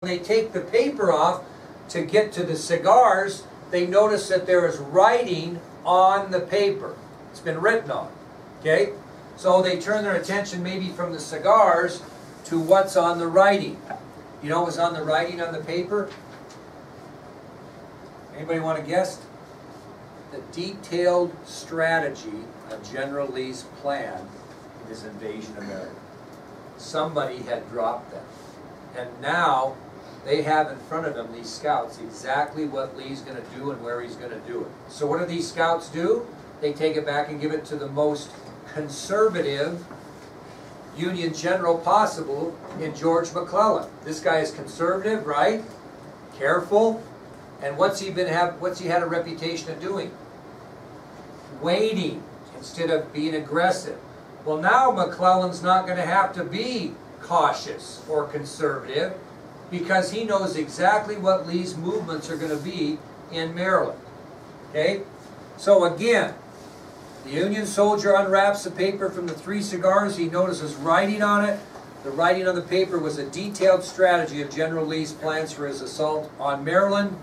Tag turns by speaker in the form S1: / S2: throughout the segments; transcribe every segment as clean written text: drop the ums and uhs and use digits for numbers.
S1: When they take the paper off to get to the cigars, they notice that there is writing on the paper. It's been written on. Okay? So they turn their attention maybe from the cigars to what's on the writing. You know what was on the writing on the paper? Anybody want to guess? The detailed strategy of General Lee's plan in his invasion of America. Somebody had dropped them. And now they have in front of them, these scouts, exactly what Lee's going to do and where he's going to do it. So what do these scouts do? They take it back and give it to the most conservative Union general possible in George McClellan. This guy is conservative, right? Careful. And what's he had a reputation of doing? Waiting instead of being aggressive. Well, now McClellan's not going to have to be cautious or conservative because he knows exactly what Lee's movements are going to be in Maryland. Okay? So again, the Union soldier unwraps the paper from the 3 cigars. He notices writing on it. The writing on the paper was a detailed strategy of General Lee's plans for his assault on Maryland.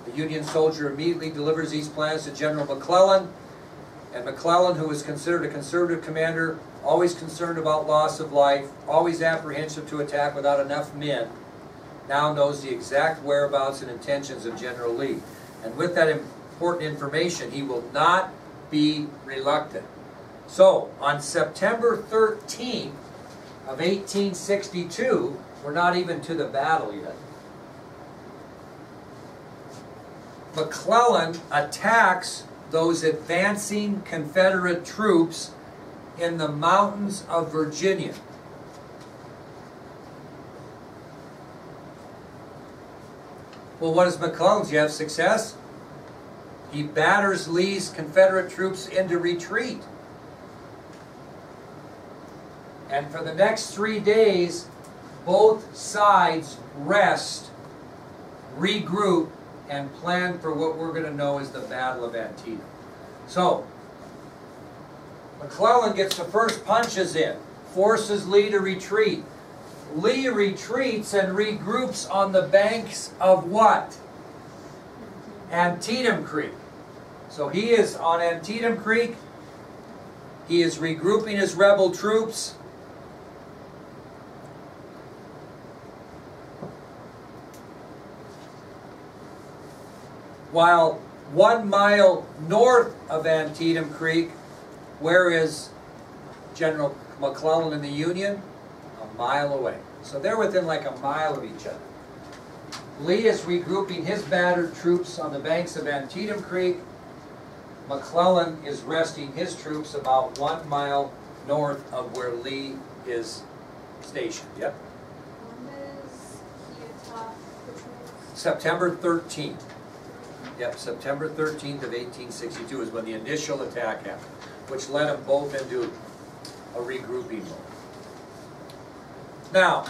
S1: The Union soldier immediately delivers these plans to General McClellan. And McClellan, who was considered a conservative commander, always concerned about loss of life, always apprehensive to attack without enough men, now knows the exact whereabouts and intentions of General Lee. And with that important information, he will not be reluctant. So, on September 13th of 1862, we're not even to the battle yet, McClellan attacks those advancing Confederate troops in the mountains of Virginia. Well, what does McClellan do? You have success? He batters Lee's Confederate troops into retreat. And for the next 3 days, both sides rest, regroup, and plan for what we're going to know as the Battle of Antietam. So, McClellan gets the first punches in, forces Lee to retreat. Lee retreats and regroups on the banks of what? Antietam Creek. So he is on Antietam Creek. He is regrouping his rebel troops. While 1 mile north of Antietam Creek, where is General McClellan and the Union? A mile away. So they're within like a mile of each other. Lee is regrouping his battered troops on the banks of Antietam Creek. McClellan is resting his troops about 1 mile north of where Lee is stationed. Yep.
S2: When does he attack the troops?
S1: September 13th. Yep, September 13th of 1862 is when the initial attack happened, which led them both into a regrouping mode. Now,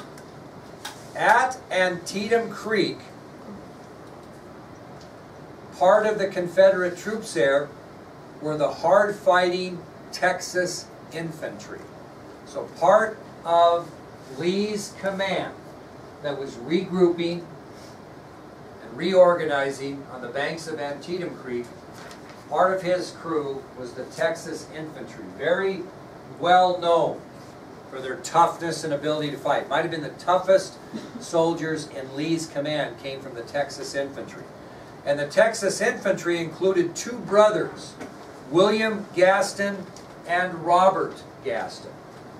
S1: at Antietam Creek, part of the Confederate troops there were the hard-fighting Texas infantry. So part of Lee's command that was regrouping and reorganizing on the banks of Antietam Creek, part of his crew was the Texas infantry, very well known for their toughness and ability to fight. Might have been the toughest soldiers in Lee's command came from the Texas infantry. And the Texas infantry included 2 brothers, William Gaston and Robert Gaston,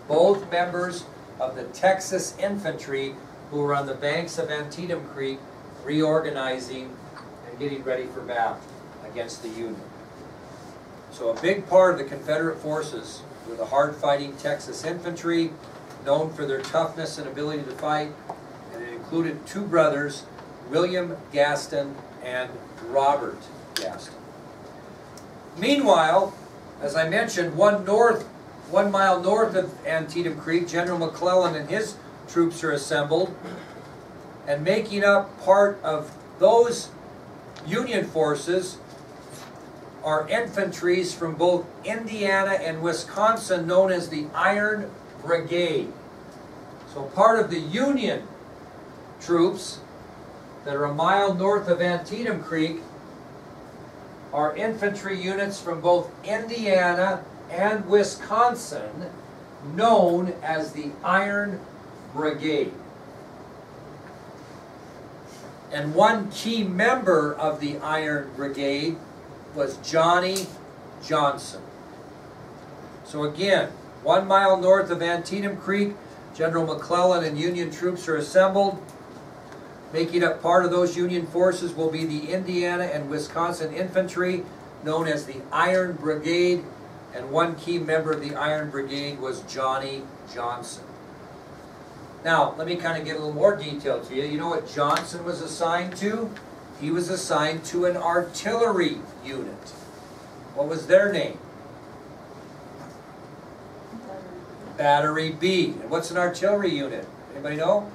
S1: both members of the Texas infantry who were on the banks of Antietam Creek reorganizing and getting ready for battle against the Union. So a big part of the Confederate forces were the hard-fighting Texas infantry, known for their toughness and ability to fight, and it included 2 brothers, William Gaston and Robert Gaston. Meanwhile, as I mentioned, 1 mile north of Antietam Creek, General McClellan and his troops are assembled, and making up part of those Union forces are infantries from both Indiana and Wisconsin known as the Iron Brigade. So part of the Union troops that are a mile north of Antietam Creek are infantry units from both Indiana and Wisconsin, known as the Iron Brigade. And one key member of the Iron Brigade was Johnny Johnson. So again, 1 mile north of Antietam Creek, General McClellan and Union troops are assembled. Making up part of those Union forces will be the Indiana and Wisconsin infantry, known as the Iron Brigade, and one key member of the Iron Brigade was Johnny Johnson. Now, let me kind of get a little more detail to you. You know what Johnson was assigned to? He was assigned to an artillery unit. What was their name? Battery B. And what's an artillery unit? Anybody know?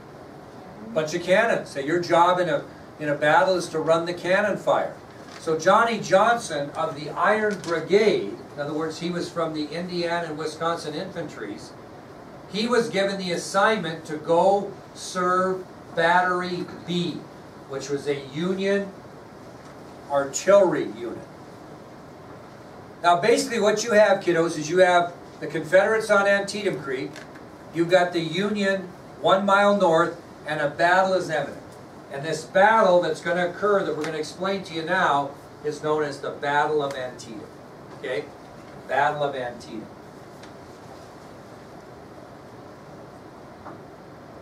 S1: Bunch of cannons. So your job in a battle is to run the cannon fire. So Johnny Johnson of the Iron Brigade, in other words, he was from the Indiana and Wisconsin infantries, he was given the assignment to go serve Battery B, which was a Union artillery unit. Now basically what you have, kiddos, is you have the Confederates on Antietam Creek, you've got the Union 1 mile north, and a battle is imminent. And this battle that's going to occur, that we're going to explain to you now, is known as the Battle of Antietam. Okay? Battle of Antietam.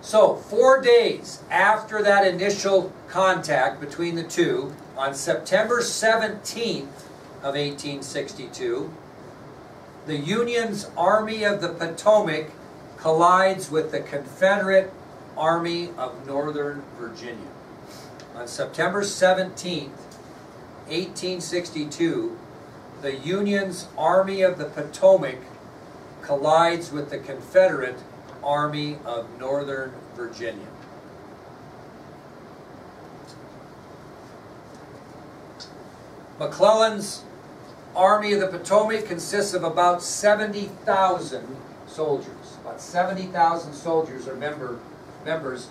S1: So, 4 days after that initial contact between the two, on September 17th of 1862, the Union's Army of the Potomac collides with the Confederate Army of Northern Virginia. On September 17th, 1862, the Union's Army of the Potomac collides with the Confederate Army of Northern Virginia. McClellan's Army of the Potomac consists of about 70,000 soldiers. About 70,000 soldiers are members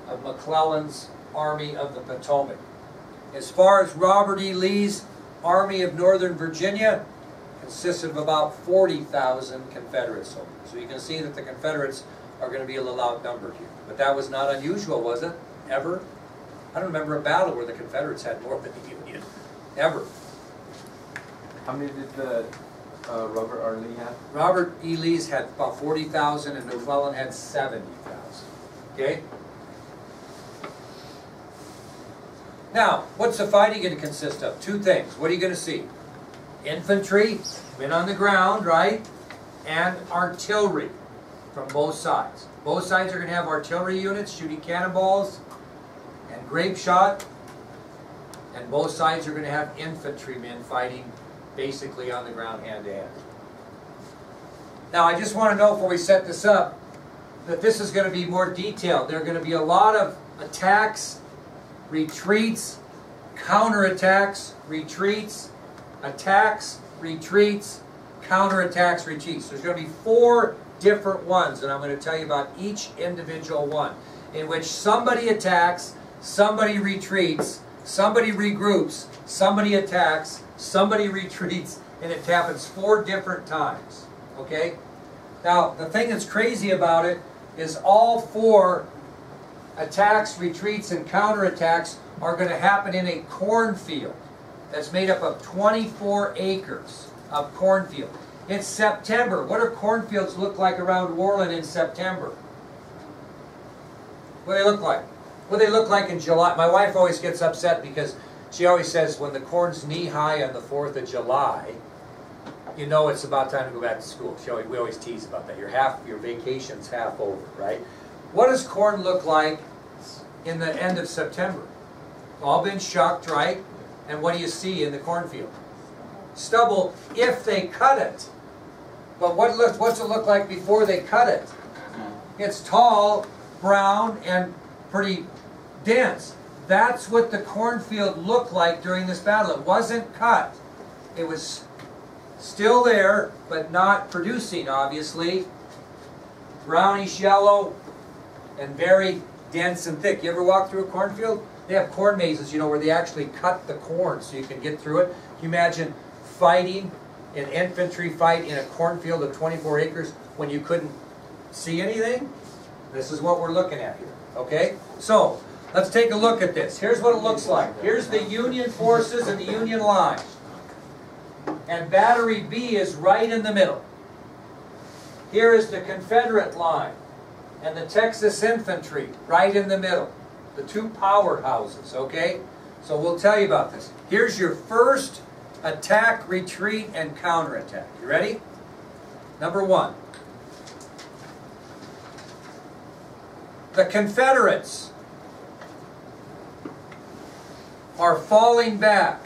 S1: of McClellan's Army of the Potomac. As far as Robert E. Lee's Army of Northern Virginia, consisted of about 40,000 Confederate soldiers. So you can see that the Confederates are going to be a little outnumbered here. But that was not unusual, was it? Ever? I don't remember a battle where the Confederates had more than the Union. Ever.
S3: How many did Robert R. Lee have?
S1: Robert E. Lee's had about 40,000 and McClellan had 70,000. Okay? Now, what's the fighting going to consist of? Two things. What are you going to see? Infantry, men on the ground, right? And artillery from both sides. Both sides are going to have artillery units shooting cannonballs and grape shot. And both sides are going to have infantrymen fighting basically on the ground hand to hand. Now, I just want to know before we set this up that this is going to be more detailed. There are going to be a lot of attacks, retreats, counterattacks, retreats, attacks, retreats, counterattacks, retreats. There's going to be 4 different ones, and I'm going to tell you about each individual one, in which somebody attacks, somebody retreats, somebody regroups, somebody attacks, somebody retreats, and it happens 4 different times. Okay? Now, the thing that's crazy about it is all 4 attacks, retreats, and counterattacks are going to happen in a cornfield that's made up of 24 acres of cornfield. It's September. What do cornfields look like around Worland in September? What do they look like? What do they look like in July? My wife always gets upset because she always says when the corn's knee-high on the 4th of July, you know it's about time to go back to school. We always tease about that. Your vacation's half over, right? What does corn look like in the end of September? All been shucked, right? And what do you see in the cornfield? Stubble, if they cut it. But what's it look like before they cut it? It's tall, brown, and pretty dense. That's what the cornfield looked like during this battle. It wasn't cut. It was still there, but not producing, obviously. Brownish yellow and very dense and thick. You ever walk through a cornfield? They have corn mazes, you know, where they actually cut the corn so you can get through it. Can you imagine fighting an infantry fight in a cornfield of 24 acres when you couldn't see anything? This is what we're looking at here, okay? So, let's take a look at this. Here's what it looks like. Here's the Union forces and the Union line. And Battery B is right in the middle. Here is the Confederate line and the Texas Infantry right in the middle. The two powerhouses, okay? So we'll tell you about this. Here's your first attack, retreat, and counterattack. You ready? Number one. The Confederates are falling back.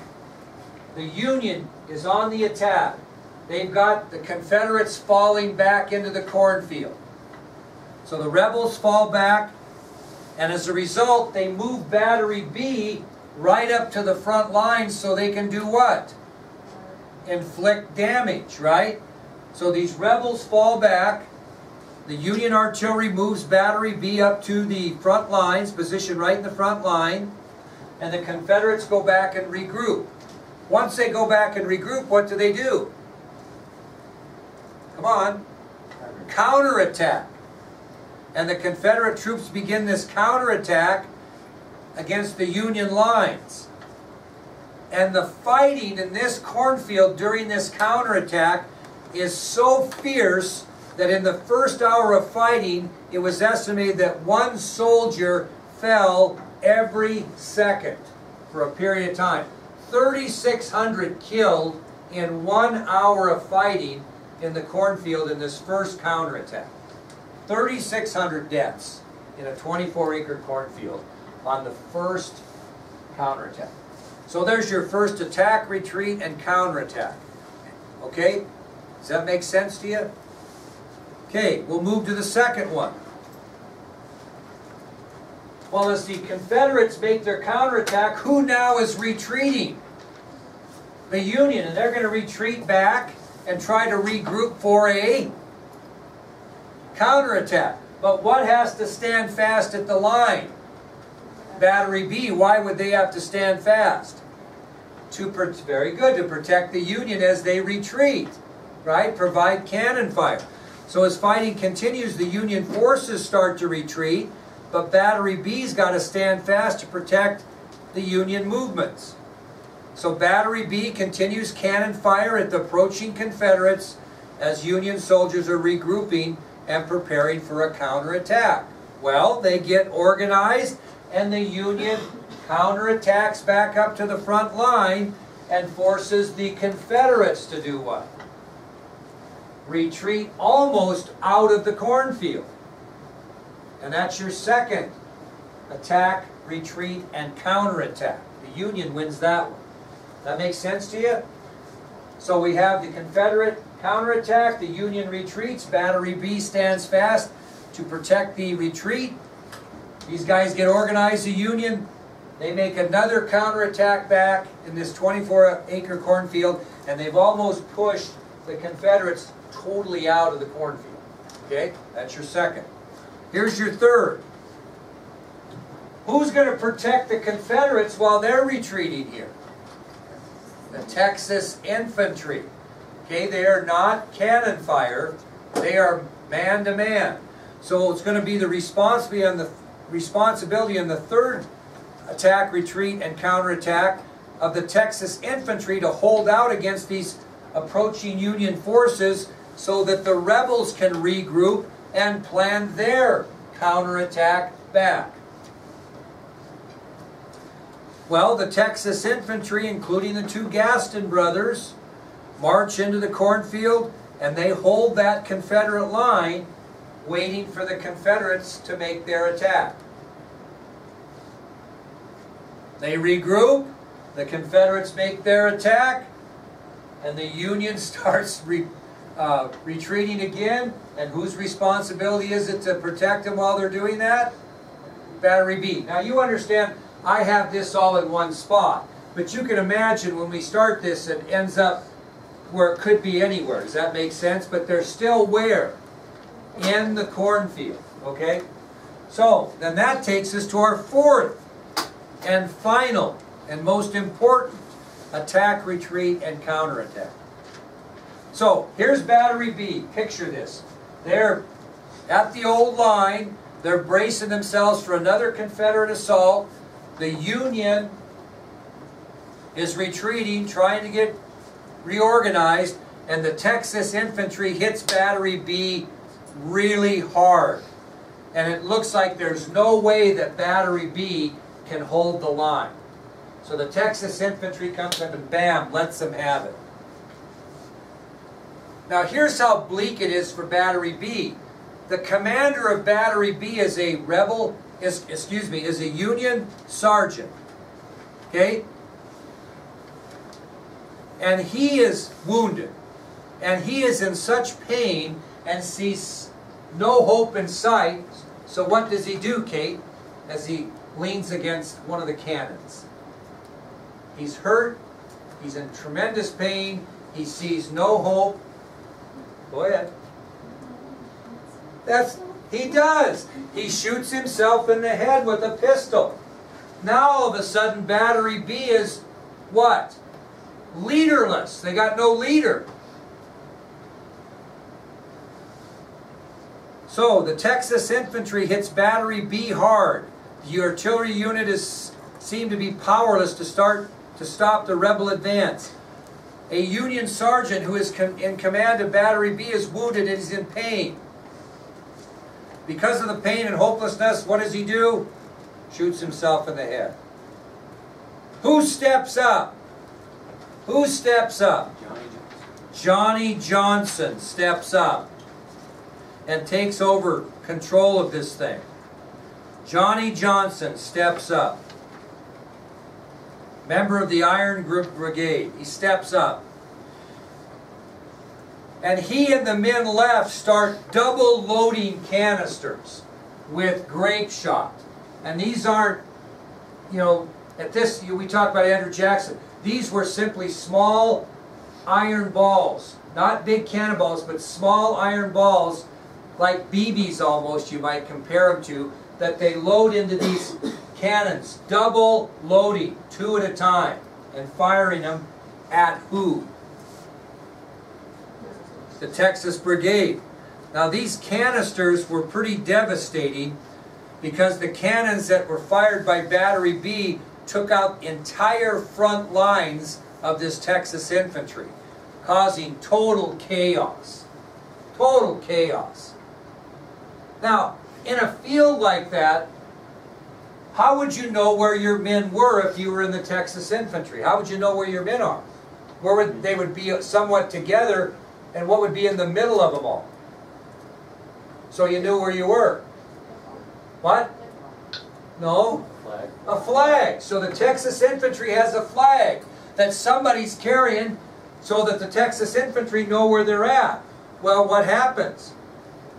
S1: The Union is on the attack. They've got the Confederates falling back into the cornfield. So the rebels fall back, and as a result, they move Battery B right up to the front lines so they can do what? Inflict damage, right? So these rebels fall back. The Union artillery moves Battery B up to the front lines, positioned right in the front line, and the Confederates go back and regroup. Once they go back and regroup, what do? Come on. Counterattack. And the Confederate troops begin this counterattack against the Union lines. And the fighting in this cornfield during this counterattack is so fierce that in the first hour of fighting, it was estimated that one soldier fell every second for a period of time. 3,600 killed in 1 hour of fighting in the cornfield in this first counterattack. 3,600 deaths in a 24-acre cornfield on the first counterattack. So there's your first attack, retreat, and counterattack. Okay? Does that make sense to you? Okay, we'll move to the second one. Well, as the Confederates make their counterattack, who now is retreating? The Union, and they're going to retreat back and try to regroup for a counterattack. But what has to stand fast at the line? Battery B. Why would they have to stand fast? Very good, to protect the Union as they retreat, right? Provide cannon fire. So as fighting continues, the Union forces start to retreat, but Battery B's got to stand fast to protect the Union movements. So Battery B continues cannon fire at the approaching Confederates as Union soldiers are regrouping and preparing for a counterattack. Well, they get organized, and the Union counterattacks back up to the front line and forces the Confederates to do what? Retreat almost out of the cornfield. And that's your second attack, retreat, and counterattack. The Union wins that one. That makes sense to you? So we have the Confederate counterattack, the Union retreats, Battery B stands fast to protect the retreat. These guys get organized, the Union. They make another counterattack back in this 24-acre cornfield, and they've almost pushed the Confederates totally out of the cornfield. Okay? That's your second. Here's your third. Who's going to protect the Confederates while they're retreating here? The Texas Infantry. Okay, they are not cannon fire. They are man-to-man. So it's going to be the responsibility in the third attack, retreat, and counterattack of the Texas Infantry to hold out against these approaching Union forces so that the rebels can regroup and plan their counterattack back. Well, the Texas Infantry, including the two Gaston brothers, march into the cornfield, and they hold that Confederate line, waiting for the Confederates to make their attack. They regroup, the Confederates make their attack, and the Union starts retreating again. And whose responsibility is it to protect them while they're doing that? Battery B. Now you understand, I have this all in one spot, but you can imagine when we start this, it ends up where it could be anywhere. Does that make sense? But they're still where? In the cornfield, okay? So, then that takes us to our fourth and final and most important: attack, retreat, and counterattack. So, here's Battery B. Picture this. They're at the old line. They're bracing themselves for another Confederate assault. The Union is retreating, trying to get reorganized, and the Texas infantry hits Battery B really hard. And it looks like there's no way that Battery B can hold the line. So the Texas infantry comes up and bam, lets them have it. Now here's how bleak it is for Battery B. The commander of Battery B is a is a Union sergeant. Okay? And he is wounded. And he is in such pain and sees no hope in sight. So what does he do, Kate, as he leans against one of the cannons? He's hurt. He's in tremendous pain. He sees no hope. Go ahead. He does. He shoots himself in the head with a pistol. Now all of a sudden Battery B is what? Leaderless. They got no leader. So the Texas infantry hits Battery B hard. The artillery unit seemed to be powerless to stop the rebel advance. A Union sergeant who is in command of Battery B is wounded and is in pain. Because of the pain and hopelessness, what does he do? Shoots himself in the head. Who steps up? Who steps up? Johnny Johnson steps up and takes over control of this thing. Johnny Johnson steps up. Member of the Iron Group Brigade. He steps up. And he and the men left start double loading canisters with grape shot. And these aren't, we talk about Andrew Jackson. These were simply small iron balls. Not big cannonballs, but small iron balls, like BBs almost, you might compare them to, that they load into these cannons. Double loading, 2 at a time, and firing them at who? The Texas Brigade. Now these canisters were pretty devastating because the cannons that were fired by Battery B took out entire front lines of this Texas infantry, causing total chaos. Total chaos. Now, in a field like that, how would you know where your men were if you were in the Texas infantry? How would you know where your men are? They would be somewhat together, and what would be in the middle of them all? So you knew where you were. What? No?
S3: Flag.
S1: A flag. So the Texas infantry has a flag that somebody's carrying so that the Texas infantry know where they're at. Well, what happens?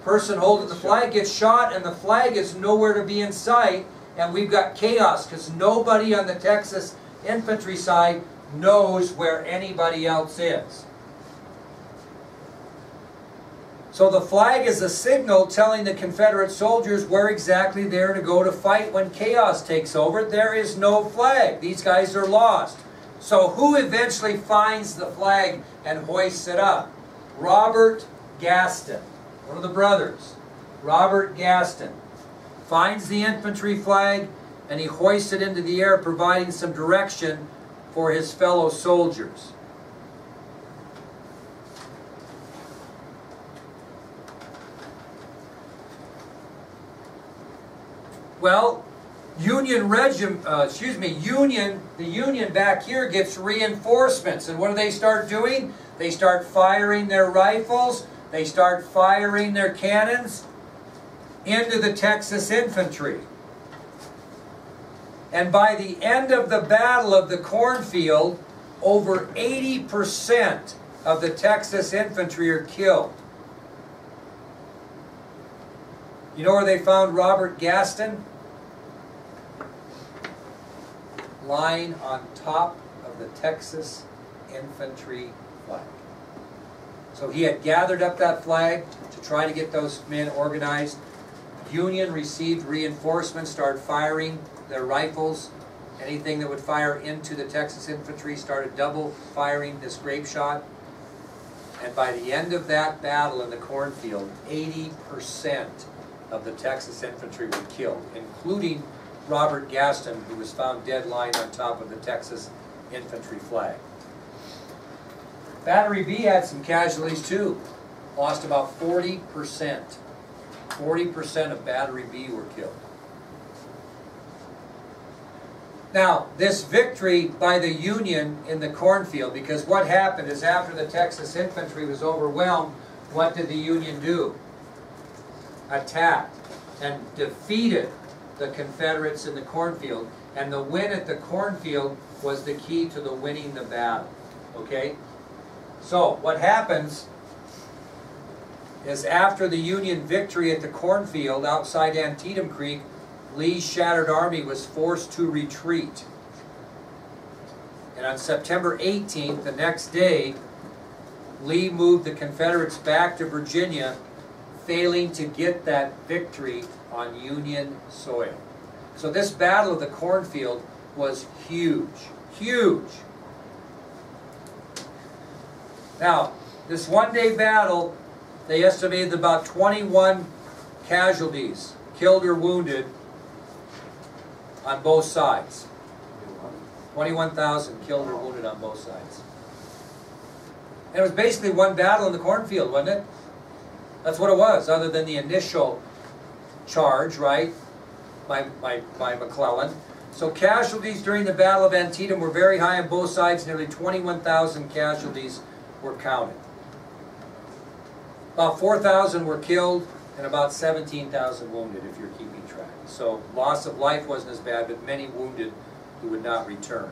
S1: Person holding the flag gets shot and the flag is nowhere to be in sight, and we've got chaos because nobody on the Texas infantry side knows where anybody else is. So the flag is a signal telling the Confederate soldiers where exactly they're to go to fight when chaos takes over. There is no flag. These guys are lost. So who eventually finds the flag and hoists it up? Robert Gaston, one of the brothers. Robert Gaston finds the infantry flag and he hoists it into the air, providing some direction for his fellow soldiers. Well, the Union back here gets reinforcements, and what do they start doing? They start firing their rifles, they start firing their cannons into the Texas infantry. And by the end of the Battle of the Cornfield, over 80% of the Texas infantry are killed. You know where they found Robert Gaston? Lying on top of the Texas infantry flag. So he had gathered up that flag to try to get those men organized. Union received reinforcements, started firing their rifles. Anything that would fire into the Texas infantry started double firing this grape shot. And by the end of that battle in the cornfield, 80% of the Texas infantry were killed, including Robert Gaston, who was found dead lying on top of the Texas infantry flag. Battery B had some casualties too. Lost about 40%. 40% of Battery B were killed. Now, this victory by the Union in the cornfield, because what happened is after the Texas infantry was overwhelmed, what did the Union do? Attacked and defeated the Confederates in the cornfield. And the win at the cornfield was the key to the winning the battle. Okay? So, what happens is after the Union victory at the cornfield outside Antietam Creek, Lee's shattered army was forced to retreat. And on September 18th, the next day, Lee moved the Confederates back to Virginia, failing to get that victory on Union soil. So this Battle of the Cornfield was huge, huge. Now, this one-day battle, they estimated about 21 casualties, killed or wounded, on both sides. 21,000 killed or wounded on both sides. And it was basically one battle in the cornfield, wasn't it? That's what it was, other than the initial charge, right, by McClellan. So casualties during the Battle of Antietam were very high on both sides. Nearly 21,000 casualties were counted. About 4,000 were killed and about 17,000 wounded, if you're keeping track. So loss of life wasn't as bad, but many wounded who would not return.